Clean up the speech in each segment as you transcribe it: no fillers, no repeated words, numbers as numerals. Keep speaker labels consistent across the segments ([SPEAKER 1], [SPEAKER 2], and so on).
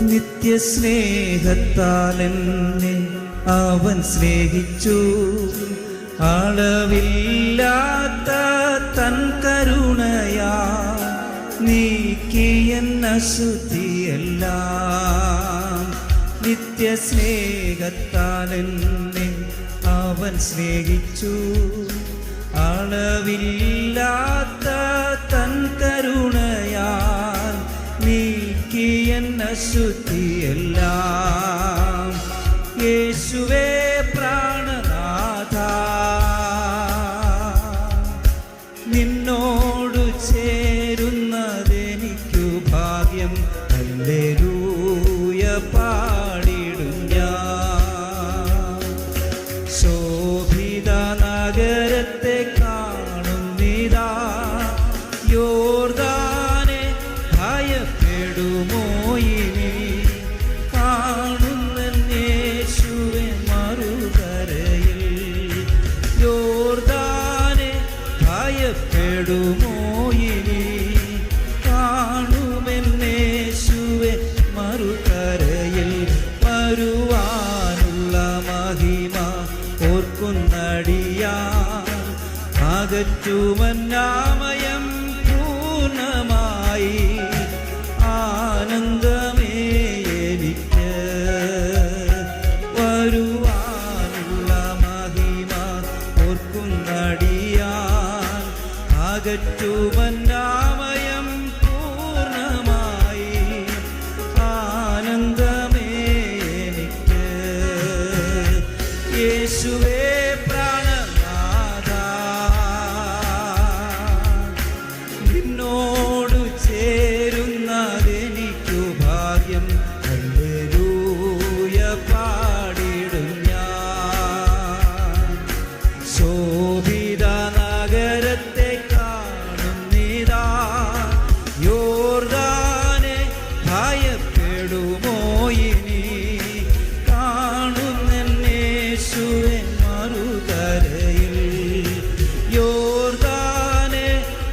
[SPEAKER 1] നിത്യസ്നേഹത്താൽ എന്നെ അവൻ സ്നേഹിച്ചു. അളവില്ലാത്ത തൻ കരുണയാ നീക്കിയെൻ അശുദ്ധിയെല്ലാം. നിത്യസ്നേഹത്താൽ എന്നെ അവൻ സ്നേഹിച്ചു. അളവില്ലാത്ത തൻ കരുണയാൽ നീക്കിയെൻ അശുദ്ധിയെല്ലാം. യേശുവേ പ്രാണനാഥ, നിന്നോടു ചേരുന്നതെനിക്കു ഭാഗ്യം. ഹല്ലേലൂയ പാടിടും ഞാൻ. ശോഭിത നഗരത്തെ കാണുന്നിതാ, യോർദാനെ ഭയപ്പെടുമോ ഇനി? കാണുന്ന യേശുവെ മറുകരയിൽ, യോർദാനെ ഭയപ്പെടുമോ ഇനി? കാണുമെന്നേശുവെ മറുകരയിൽ. വരുവാനുള്ള മഹിമ ഓർക്കുന്നടിയാൻ അകറ്റുമന്നാമയം പൂർണ്ണമായി. ആനന്ദമേ എനിക്ക് വരുവാനുള്ള മഹിമ ഓർക്കുന്നടിയാൻ അകറ്റുമന്നാമയം പൂർണ്ണമായി. ആനന്ദമേ എനിക്ക്. യേശുവേ പ്രാണനാഥ, നിന്നോടു ചേരുന്നതെനിക്കു ഭാഗ്യം. ഹല്ലേലൂയ പാടിടും ഞാൻ. ശോഭിത നഗരത്തെ കാണുന്നിതാ, യോർദാനെ ഭയപ്പെടുമോ ഇനി? കാണുന്നെന്നേശുവെ മറുകരയിൽ, യോർദാനെ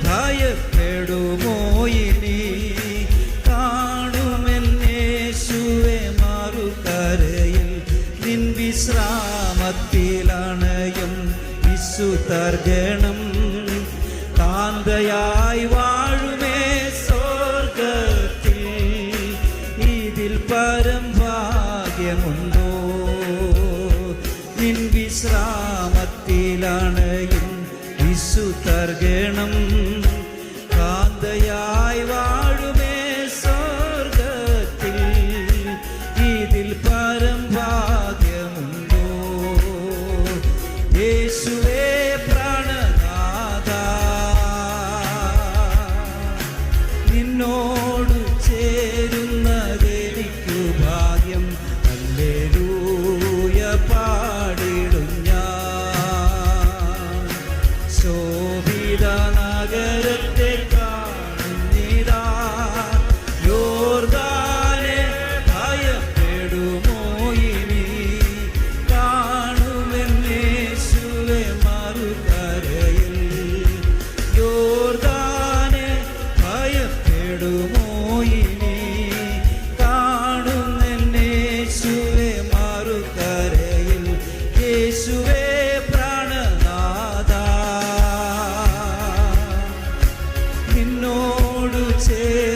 [SPEAKER 1] ഭയപ്പെടുമോ ഇനി? കാണുമെന്നേശുവെ മറുകരയിൽ. നിൻ വിശ്രാമത്തിലണയും വിശുദ്ധർഗണം കാന്തയായി വാഴുമേ സ്വർഗത്തിൽ. ഇതിൽ പരം ഭാഗ്യമുണ്ടോ? നിൻ വിശ്രാമത്തിലണയും വിശുദ്ധർഗണം കാന്തയായി വാഴുമേ സ്വർഗത്തിൽ. ഇതിൽ പരം ഭാഗ്യമുണ്ടോ? യേശുവേ പ്രാണനാഥ, നിന്നോടു ചേരുന്നതെനിക്കു ഭാഗ്യം. ഹല്ലേലൂയ പാടിടും ഞാൻ. ശോഭിത നഗരത്തെ കാണുന്നിതാ, യോർദാനെ ഭയപ്പെടുമോ ഇനി? കാണുമെന്നേശുവെ മറുകരയിൽ, യോർദാനെ ഭയപ്പെടുമോ ഇനി? കാണുന്നെന്നേശുവെ മറുകരയിൽ. യേശുവേ പ്രാണനാഥ, നിന്നോടു ചേർ